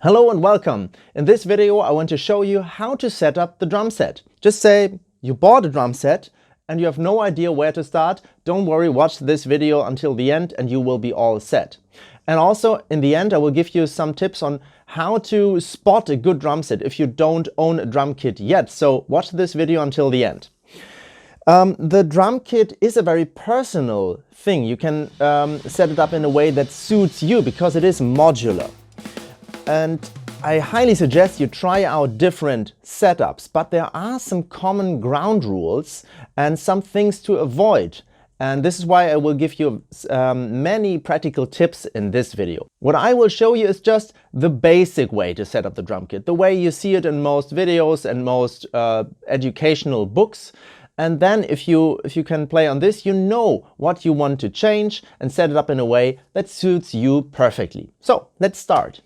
Hello and welcome. In this video I want to show you how to set up the drum set. Just say you bought a drum set and you have no idea where to start. Don't worry, watch this video until the end and you will be all set. And also in the end I will give you some tips on how to spot a good drum set if you don't own a drum kit yet. So watch this video until the end. The drum kit is a very personal thing. You can set it up in a way that suits you because it is modular. And I highly suggest you try out different setups, but there are some common ground rules and some things to avoid. And this is why I will give you many practical tips in this video. What I will show you is just the basic way to set up the drum kit, the way you see it in most videos and most educational books. And then if you can play on this, you know what you want to change and set it up in a way that suits you perfectly. So let's start.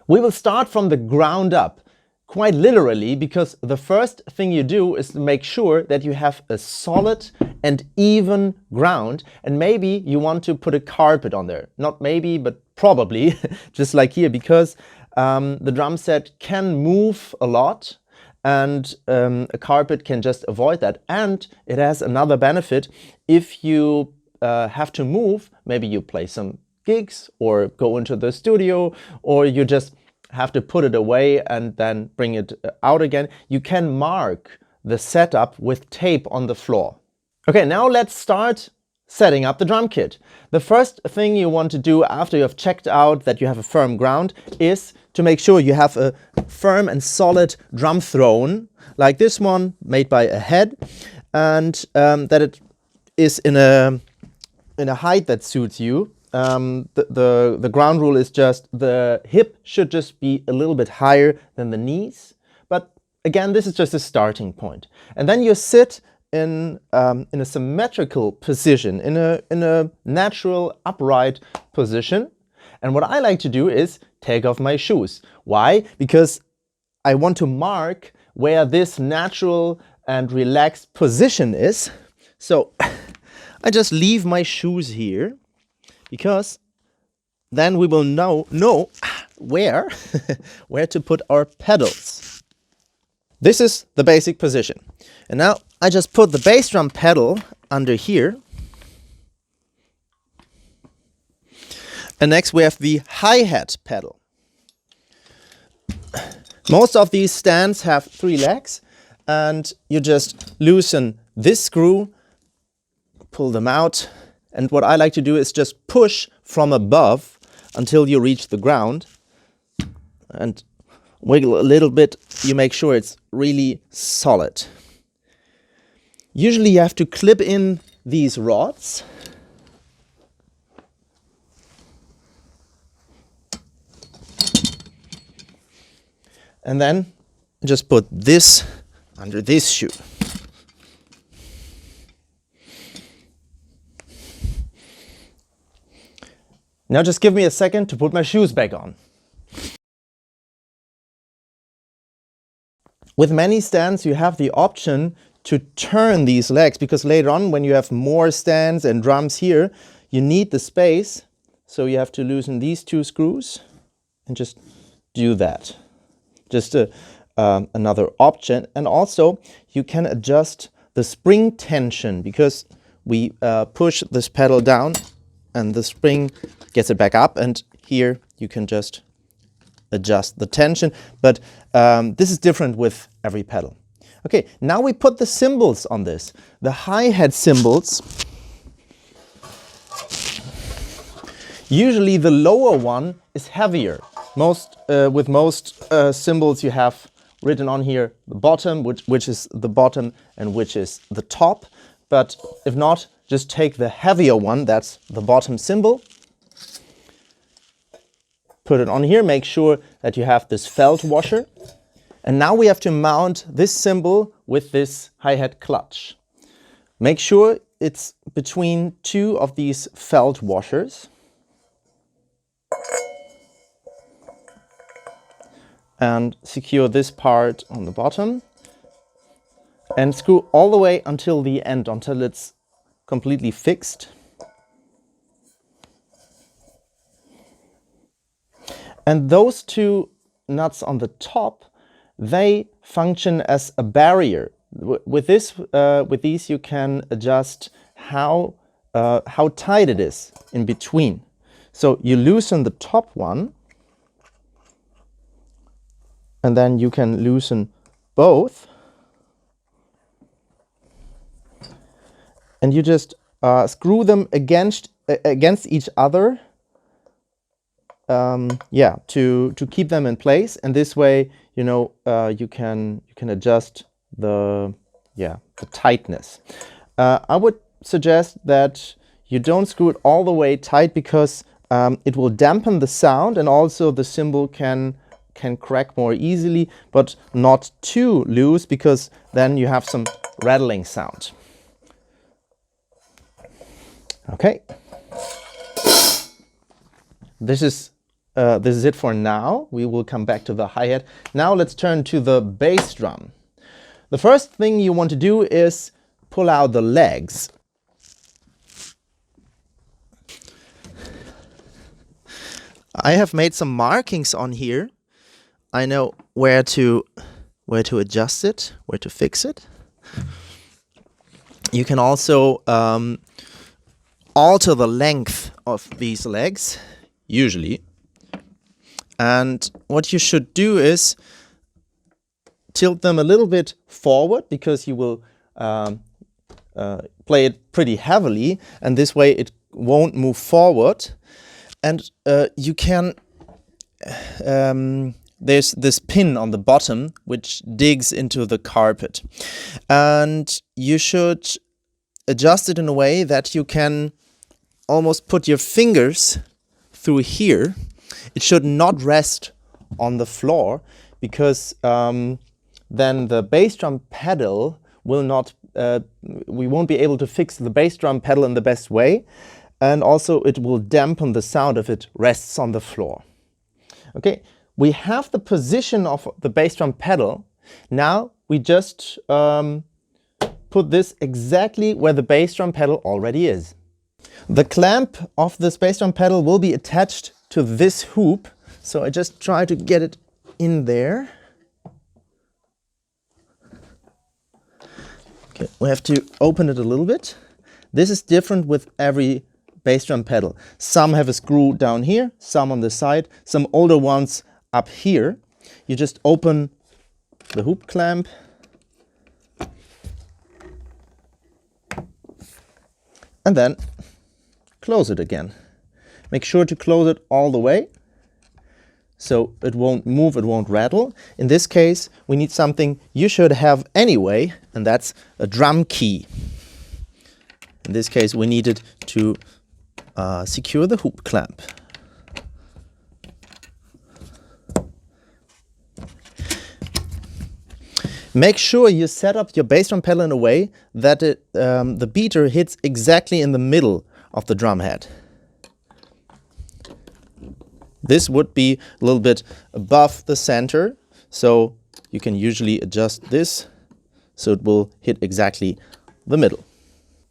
We will start from the ground up, quite literally, because the first thing you do is to make sure that you have a solid and even ground, and maybe you want to put a carpet on there. Not maybe, but probably, just like here, because the drum set can move a lot, and a carpet can just avoid that. And it has another benefit. If you have to move, maybe you play some gigs or go into the studio, or you just have to put it away and then bring it out again, you can mark the setup with tape on the floor. Okay, now let's start setting up the drum kit. The first thing you want to do after you have checked out that you have a firm ground is to make sure you have a firm and solid drum throne, like this one, made by a head, and that it is in a height that suits you. The ground rule is just the hip should just be a little bit higher than the knees. But again, this is just a starting point. And then you sit in a symmetrical position, in a natural upright position. And what I like to do is take off my shoes. Why? Because I want to mark where this natural and relaxed position is. So I just leave my shoes here, because then we will know where where to put our pedals. This is the basic position. And now I just put the bass drum pedal under here. And next we have the hi-hat pedal. Most of these stands have 3 legs, and you just loosen this screw, pull them out. And what I like to do is just push from above until you reach the ground and wiggle a little bit. You make sure it's really solid. Usually you have to clip in these rods. And then just put this under this shoe. Now just give me a second to put my shoes back on. With many stands you have the option to turn these legs, because later on when you have more stands and drums here, you need the space. So you have to loosen these 2 screws and just do that. Just another option. And also you can adjust the spring tension, because we push this pedal down and the spring gets it back up, and here you can just adjust the tension. But this is different with every pedal. Okay, now we put the cymbals on this. The hi-hat cymbals, usually the lower one is heavier. With most cymbals you have written on here the bottom, which is the bottom and which is the top. But if not, just take the heavier one, that's the bottom cymbal. Put it on here, make sure that you have this felt washer. And now we have to mount this cymbal with this hi-hat clutch. Make sure it's between 2 of these felt washers. And secure this part on the bottom. And screw all the way until the end, until it's completely fixed. And those two nuts on the top, they function as a barrier. With these you can adjust how tight it is in between. So you loosen the top one, and then you can loosen both, and you just screw them against each other, to keep them in place. And this way, you know, you can adjust the tightness. I would suggest that you don't screw it all the way tight, because it will dampen the sound, and also the cymbal can crack more easily, but not too loose, because then you have some rattling sound. Okay, this is it for now. We will come back to the hi-hat. Now let's turn to the bass drum. The first thing you want to do is pull out the legs. I have made some markings on here. I know where to adjust it, where to fix it. You can also alter the length of these legs, usually. And what you should do is tilt them a little bit forward, because you will play it pretty heavily, and this way it won't move forward. And you can, there's this pin on the bottom which digs into the carpet, and you should adjust it in a way that you can almost put your fingers through here. It should not rest on the floor, because then the bass drum pedal will not, we won't be able to fix the bass drum pedal in the best way. And also it will dampen the sound if it rests on the floor. Okay, we have the position of the bass drum pedal. Now we just put this exactly where the bass drum pedal already is. The clamp of this bass drum pedal will be attached to this hoop. So I just try to get it in there. Okay, we have to open it a little bit. This is different with every bass drum pedal. Some have a screw down here, some on the side, some older ones up here. You just open the hoop clamp, and then close it again. Make sure to close it all the way, so it won't move, it won't rattle. In this case, we need something you should have anyway, and that's a drum key. In this case, we need it to secure the hoop clamp. Make sure you set up your bass drum pedal in a way that the beater hits exactly in the middle of the drum head. This would be a little bit above the center, so you can usually adjust this so it will hit exactly the middle.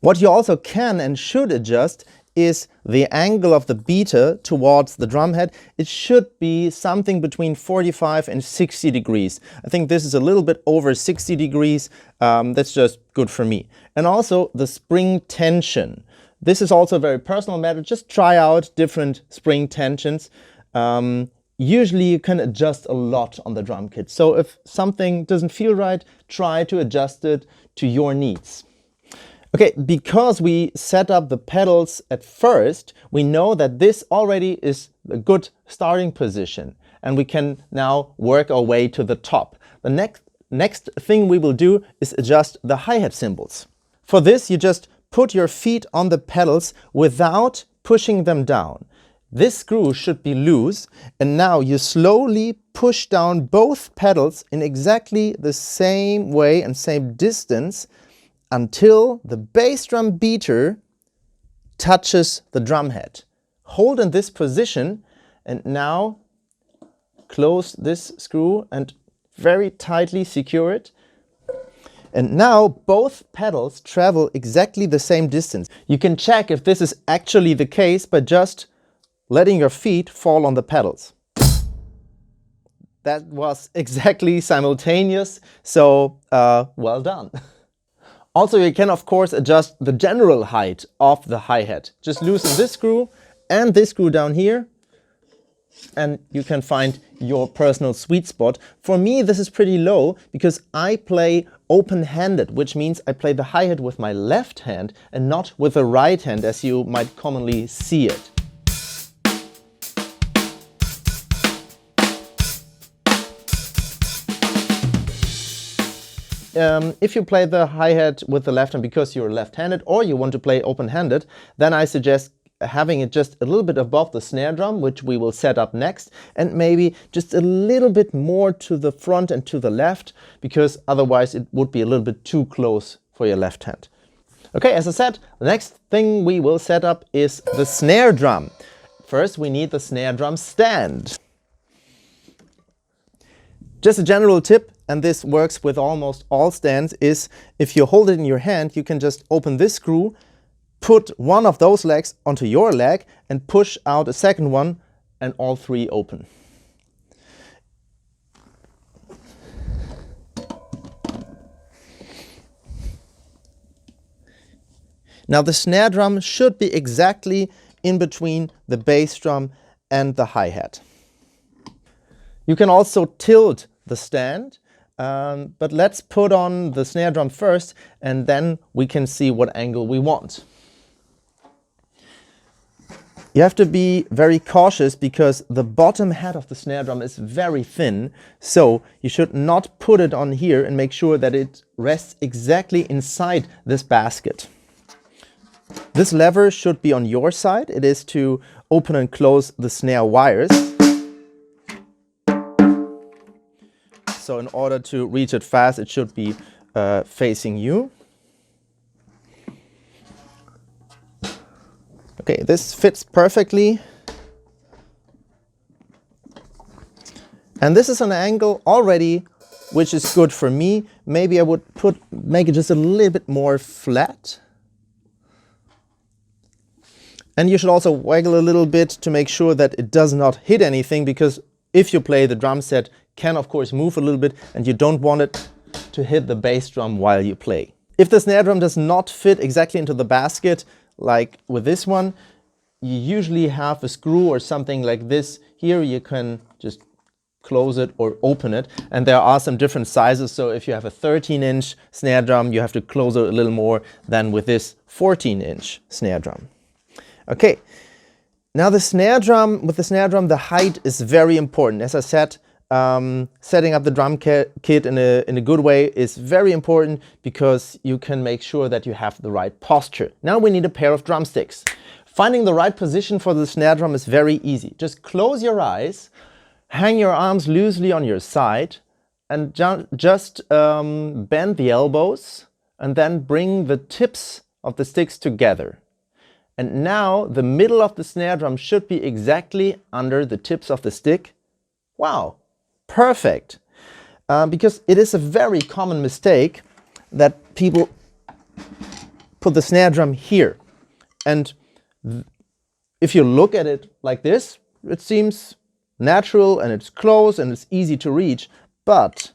What you also can and should adjust is the angle of the beater towards the drum head. It should be something between 45 and 60 degrees. I think this is a little bit over 60 degrees. That's just good for me. And also the spring tension. This is also a very personal matter. Just try out different spring tensions. Usually you can adjust a lot on the drum kit. So if something doesn't feel right, try to adjust it to your needs. Okay, because we set up the pedals at first, we know that this already is a good starting position, and we can now work our way to the top. The next thing we will do is adjust the hi-hat cymbals. For this, you just put your feet on the pedals without pushing them down. This screw should be loose, and now you slowly push down both pedals in exactly the same way and same distance until the bass drum beater touches the drum head. Hold in this position, and now close this screw and very tightly secure it. And now both pedals travel exactly the same distance. You can check if this is actually the case by just letting your feet fall on the pedals. that was exactly simultaneous, so well done. Also, you can of course adjust the general height of the hi-hat. Just loosen this screw and this screw down here, and you can find your personal sweet spot. For me, this is pretty low because I play open-handed, which means I play the hi-hat with my left hand and not with the right hand, as you might commonly see it. If you play the hi-hat with the left hand because you're left-handed, or you want to play open-handed, then I suggest having it just a little bit above the snare drum, which we will set up next, and maybe just a little bit more to the front and to the left, because otherwise it would be a little bit too close for your left hand. Okay, as I said, the next thing we will set up is the snare drum. First, we need the snare drum stand. Just a general tip, and this works with almost all stands, is if you hold it in your hand, you can just open this screw, put one of those legs onto your leg and push out a second one, and all three open. Now the snare drum should be exactly in between the bass drum and the hi-hat. You can also tilt the stand, but let's put on the snare drum first, and then we can see what angle we want. You have to be very cautious because the bottom head of the snare drum is very thin, so you should not put it on here, and make sure that it rests exactly inside this basket. This lever should be on your side. It is to open and close the snare wires. So in order to reach it fast, it should be facing you. Okay, this fits perfectly. And this is an angle already which is good for me. Maybe I would make it just a little bit more flat. And you should also waggle a little bit to make sure that it does not hit anything, because if you play, the drum set can of course move a little bit, and you don't want it to hit the bass drum while you play. If the snare drum does not fit exactly into the basket, like with this one, you usually have a screw or something like this. Here you can just close it or open it, and there are some different sizes. So if you have a 13-inch snare drum, you have to close it a little more than with this 14-inch snare drum. Okay, now the snare drum, with the snare drum, the height is very important. As I said, setting up the drum kit in a good way is very important, because you can make sure that you have the right posture. Now we need a pair of drumsticks. Finding the right position for the snare drum is very easy. Just close your eyes, hang your arms loosely on your side, and just bend the elbows, and then bring the tips of the sticks together. And now the middle of the snare drum should be exactly under the tips of the stick. Wow, perfect. Because it is a very common mistake that people put the snare drum here. And if you look at it like this, it seems natural and it's close and it's easy to reach, but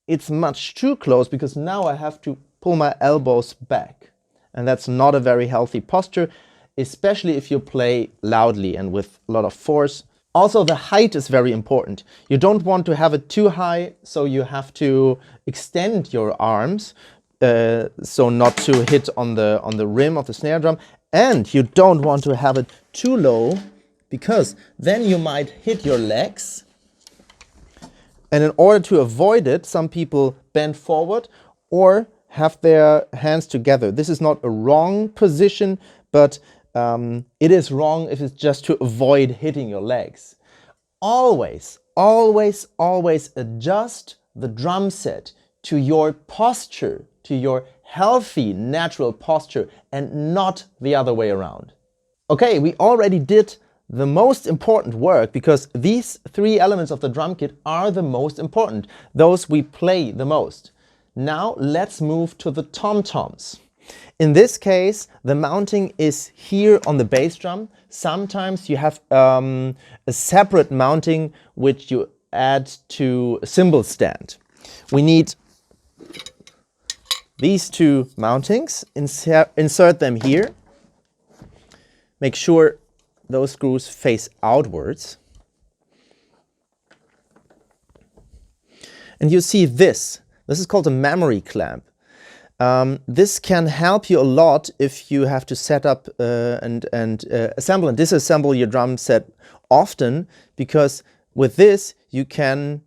it's much too close, because now I have to pull my elbows back. And that's not a very healthy posture, especially if you play loudly and with a lot of force. Also, the height is very important. You don't want to have it too high, so you have to extend your arms so not to hit on the rim of the snare drum. And you don't want to have it too low, because then you might hit your legs. And in order to avoid it, some people bend forward or have their hands together. This is not a wrong position, but it is wrong if it's just to avoid hitting your legs. Always, always, always adjust the drum set to your posture, to your healthy, natural posture, and not the other way around. Okay, we already did the most important work, because these three elements of the drum kit are the most important, those we play the most. Now let's move to the tom-toms. In this case, the mounting is here on the bass drum. Sometimes you have a separate mounting which you add to a cymbal stand. We need these two mountings, insert them here. Make sure those screws face outwards. And you see this. This is called a memory clamp. This can help you a lot if you have to set up and assemble and disassemble your drum set often, because with this you can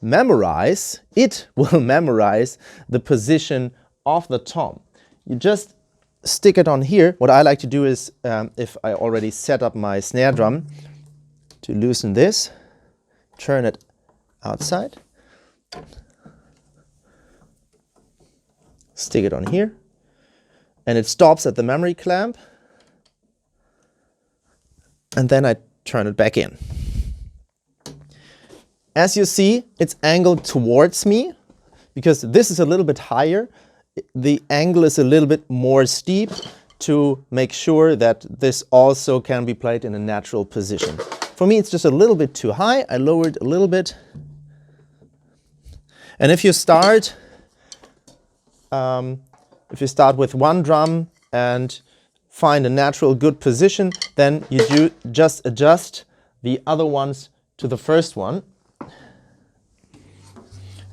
memorize, it will memorize the position of the tom. You just stick it on here. What I like to do is, if I already set up my snare drum, to loosen this, turn it outside, stick it on here, and it stops at the memory clamp, and then I turn it back in. As you see, it's angled towards me because this is a little bit higher. The angle is a little bit more steep to make sure that this also can be played in a natural position. For me, it's just a little bit too high. I lower it a little bit. And if you start with one drum and find a natural good position, then you just adjust the other ones to the first one.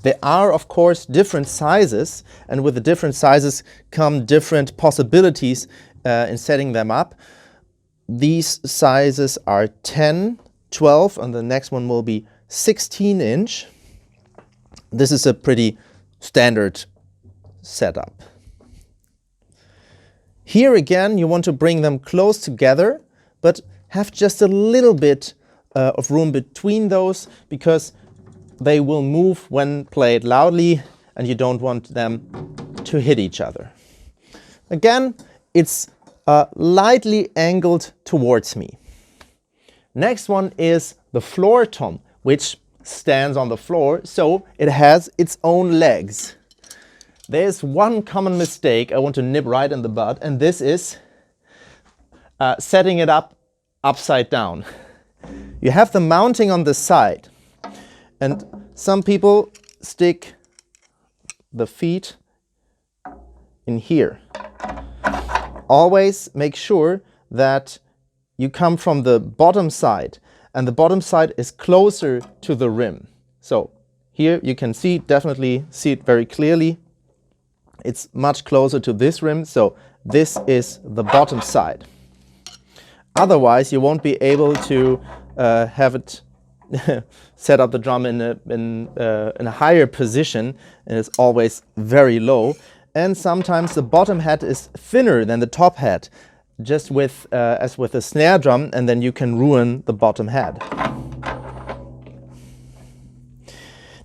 There are, of course, different sizes, and with the different sizes come different possibilities in setting them up. These sizes are 10, 12, and the next one will be 16-inch. This is a pretty standard setup. Here again, you want to bring them close together, but have just a little bit of room between those, because they will move when played loudly and you don't want them to hit each other. Again, it's lightly angled towards me. Next one is the floor tom, which stands on the floor, so it has its own legs. There's one common mistake I want to nip right in the bud, and this is setting it up upside down. You have the mounting on the side, and some people stick the feet in here. Always make sure that you come from the bottom side, and the bottom side is closer to the rim. So here you can definitely see it very clearly. It's much closer to this rim, so this is the bottom side. Otherwise, you won't be able to have it set up the drum in a higher position, and it's always very low. And sometimes the bottom head is thinner than the top head, just as with a snare drum, and then you can ruin the bottom head.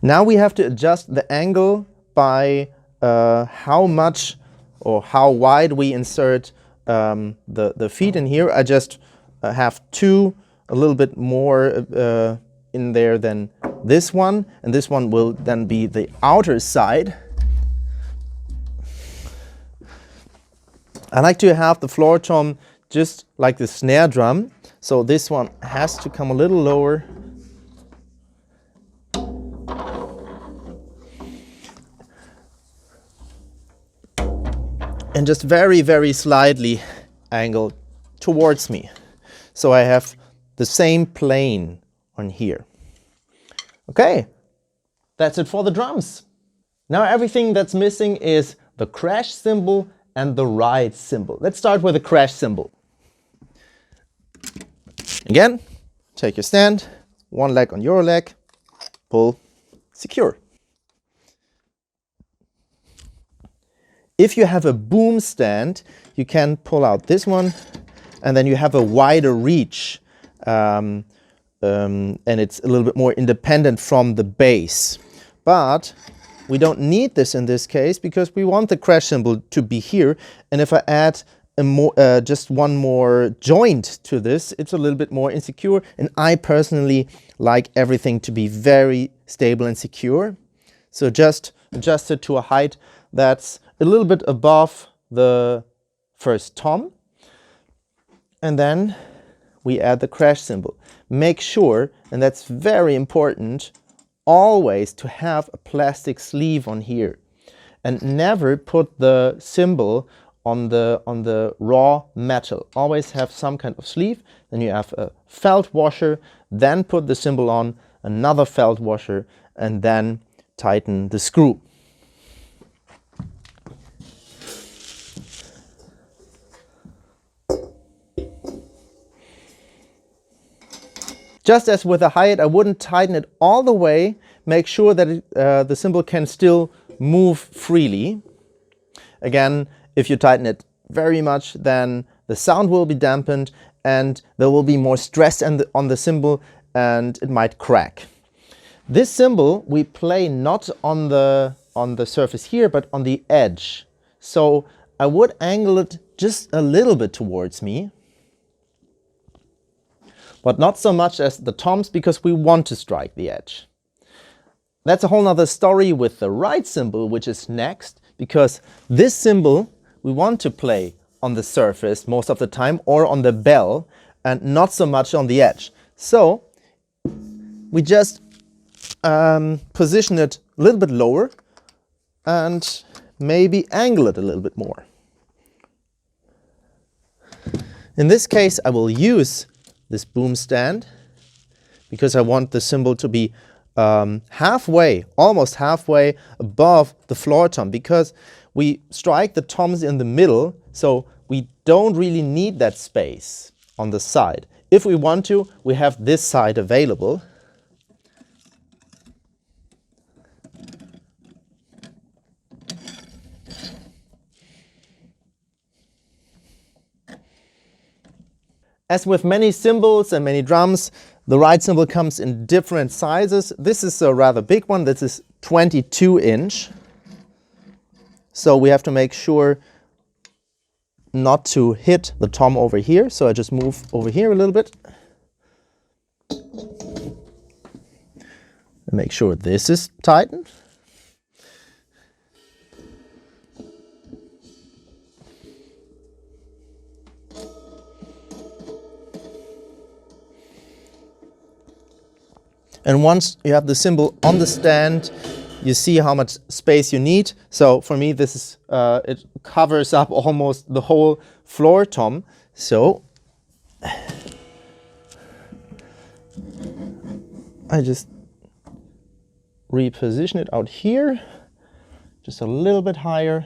Now we have to adjust the angle by how much or how wide we insert the feet in here. I just have two a little bit more in there than this one, and this one will then be the outer side. I like to have the floor tom just like the snare drum, so this one has to come a little lower. And just very, very slightly angled towards me. So I have the same plane on here. Okay, that's it for the drums. Now everything that's missing is the crash cymbal and the ride cymbal. Let's start with the crash cymbal. Again, take your stand, one leg on your leg, pull, secure. If you have a boom stand, you can pull out this one, and then you have a wider reach, and it's a little bit more independent from the bass. But we don't need this in this case because we want the crash cymbal to be here. And if I add just one more joint to this, it's a little bit more insecure. And I personally like everything to be very stable and secure. So just adjust it to a height that's a little bit above the first tom. And then we add the crash cymbal. Make sure, and that's very important, always to have a plastic sleeve on here, and never put the cymbal on the raw metal. Always have some kind of sleeve. Then you have a felt washer, then put the cymbal on, another felt washer, and then tighten the screw. Just as with the hi-hat, I wouldn't tighten it all the way. Make sure that the cymbal can still move freely. Again, if you tighten it very much, then the sound will be dampened and there will be more stress on the cymbal and it might crack. This cymbal we play not on the surface here, but on the edge. So I would angle it just a little bit towards me, but not so much as the toms, because we want to strike the edge. That's a whole nother story with the Ride Cymbal, which is next, because this cymbal we want to play on the surface most of the time, or on the bell, and not so much on the edge. So we just position it a little bit lower and maybe angle it a little bit more. In this case, I will use this boom stand because I want the cymbal to be halfway, almost halfway above the floor tom, because we strike the toms in the middle, so we don't really need that space on the side. If we want to, we have this side available. As with many cymbals and many drums, the Ride Cymbal comes in different sizes. This is a rather big one. This is 22-inch. So we have to make sure not to hit the tom over here. So I just move over here a little bit. And make sure this is tightened. And once you have the cymbal on the stand, you see how much space you need. So for me, this is it covers up almost the whole floor tom. So I just reposition it out here, just a little bit higher.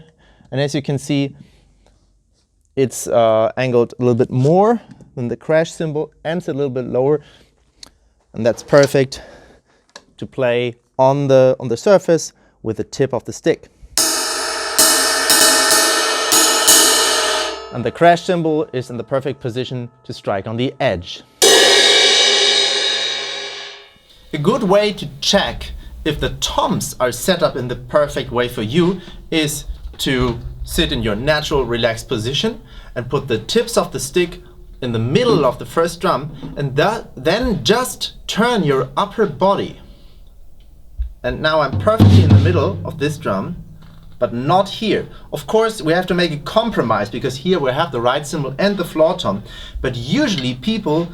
And as you can see, it's angled a little bit more than the Crash Cymbal, and it's a little bit lower. And that's perfect to play on the surface with the tip of the stick. And the Crash Cymbal is in the perfect position to strike on the edge. A good way to check if the toms are set up in the perfect way for you is to sit in your natural relaxed position and put the tips of the stick in the middle of the first drum, and then just turn your upper body. And now I'm perfectly in the middle of this drum, but not here. Of course, we have to make a compromise, because here we have the Ride Cymbal and the floor tom, but usually people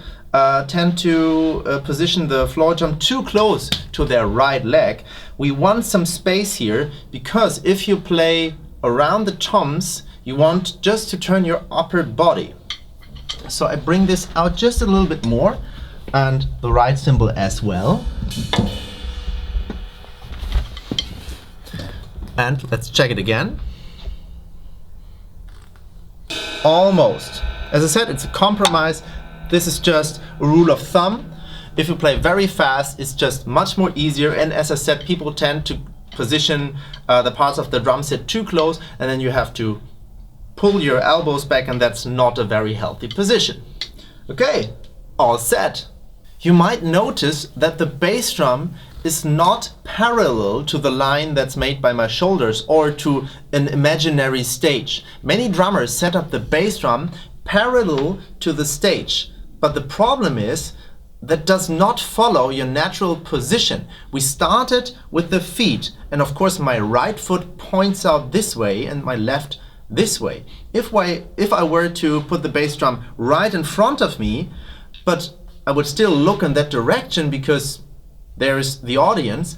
tend to position the floor tom too close to their right leg. We want some space here, because if you play around the toms, you want just to turn your upper body. So I bring this out just a little bit more, and the Ride Cymbal as well. And let's check it again. Almost. As I said, it's a compromise. This is just a rule of thumb. If you play very fast, it's just much more easier. And as I said, people tend to position the parts of the drum set too close, and then you have to pull your elbows back, and that's not a very healthy position. Okay, all set. You might notice that the bass drum is not parallel to the line that's made by my shoulders or to an imaginary stage. Many drummers set up the bass drum parallel to the stage, but the problem is that does not follow your natural position. We started with the feet, and of course my right foot points out this way and my left this way. If I were to put the bass drum right in front of me, but I would still look in that direction because there's the audience,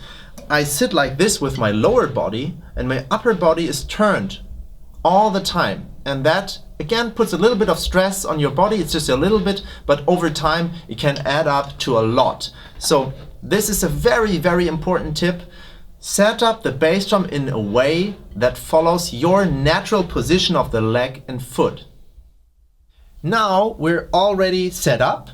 I sit like this with my lower body and my upper body is turned all the time. And that again puts a little bit of stress on your body. It's just a little bit, but over time it can add up to a lot. So this is a very, very important tip. Set up the bass drum in a way that follows your natural position of the leg and foot. Now we're already set up.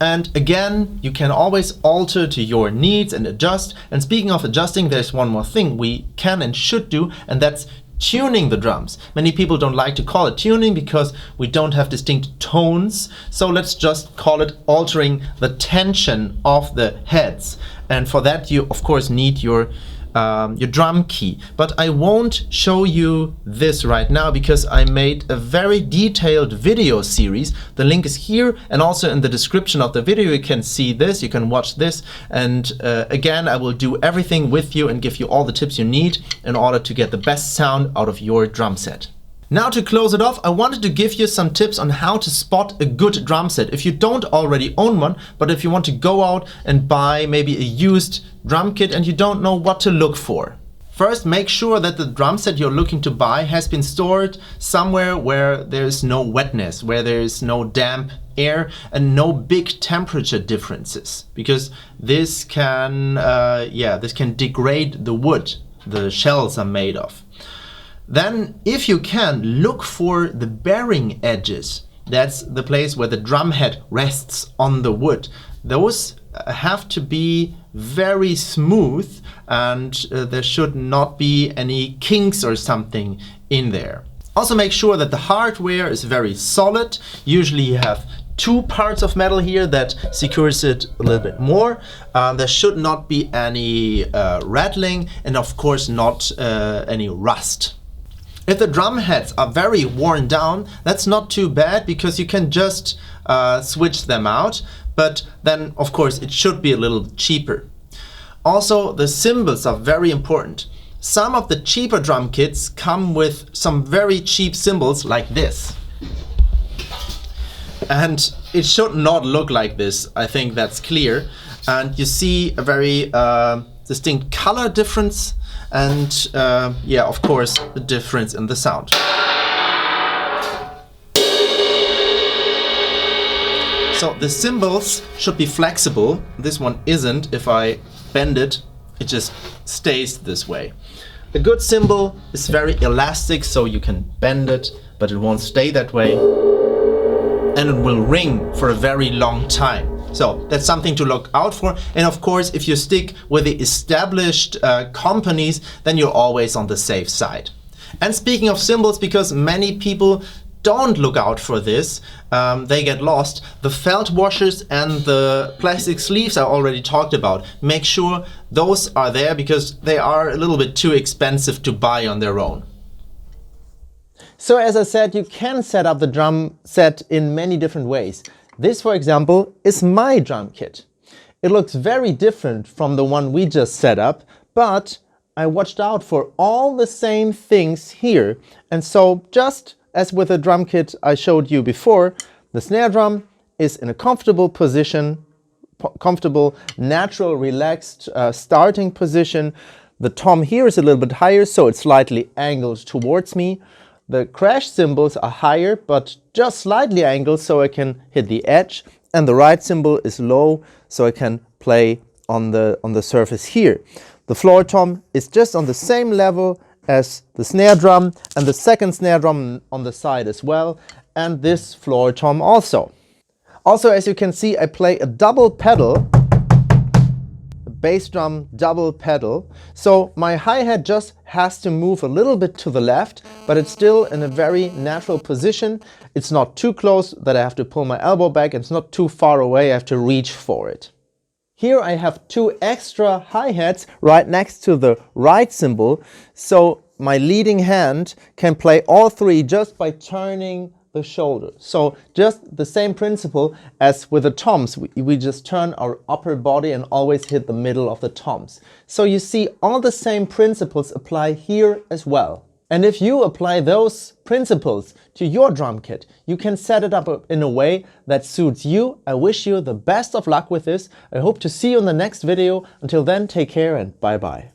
And again, you can always alter to your needs and adjust. And speaking of adjusting, there's one more thing we can and should do, and that's tuning the drums. Many people don't like to call it tuning because we don't have distinct tones. So let's just call it altering the tension of the heads. And for that, you of course need your drum key. But I won't show you this right now because I made a very detailed video series. The link is here, and also in the description of the video you can see this, you can watch this, and again I will do everything with you and give you all the tips you need in order to get the best sound out of your drum set. Now to close it off, I wanted to give you some tips on how to spot a good drum set. If you don't already own one, but if you want to go out and buy maybe a used drum kit and you don't know what to look for. First, make sure that the drum set you're looking to buy has been stored somewhere where there's no wetness, where there's no damp air and no big temperature differences, because this can degrade the wood the shells are made of. Then, if you can, look for the bearing edges. That's the place where the drum head rests on the wood. Those have to be very smooth, and there should not be any kinks or something in there. Also make sure that the hardware is very solid. Usually you have two parts of metal here that secures it a little bit more. There should not be any rattling, and of course not any rust. If the drum heads are very worn down, that's not too bad because you can just switch them out, but then of course it should be a little cheaper. Also, the cymbals are very important. Some of the cheaper drum kits come with some very cheap cymbals like this. And it should not look like this, I think that's clear. And you see a very distinct color difference, and yeah, of course, the difference in the sound. So the cymbals should be flexible. This one isn't. If I bend it, it just stays this way. A good cymbal is very elastic, so you can bend it, but it won't stay that way. And it will ring for a very long time. So that's something to look out for. And of course, if you stick with the established companies, then you're always on the safe side. And speaking of cymbals, because many people don't look out for this, they get lost. The felt washers and the plastic sleeves I already talked about. Make sure those are there because they are a little bit too expensive to buy on their own. So as I said, you can set up the drum set in many different ways. This, for example, is my drum kit. It looks very different from the one we just set up, but I watched out for all the same things here. And so just as with the drum kit I showed you before, the snare drum is in a comfortable position, comfortable, natural, relaxed starting position. The tom here is a little bit higher, so it's slightly angled towards me. The crash cymbals are higher, but just slightly angled, so I can hit the edge. And the ride cymbal is low, so I can play on the surface here. The floor tom is just on the same level as the snare drum, and the second snare drum on the side as well, and this floor tom also. Also, as you can see, I play a double pedal, a bass drum double pedal. So my hi-hat just has to move a little bit to the left, but it's still in a very natural position. It's not too close that I have to pull my elbow back. It's not too far away, I have to reach for it. Here I have two extra hi-hats right next to the ride cymbal, so my leading hand can play all three just by turning the shoulder. So just the same principle as with the toms. We just turn our upper body and always hit the middle of the toms. So you see all the same principles apply here as well. And if you apply those principles to your drum kit, you can set it up in a way that suits you. I wish you the best of luck with this. I hope to see you in the next video. Until then, take care and bye bye.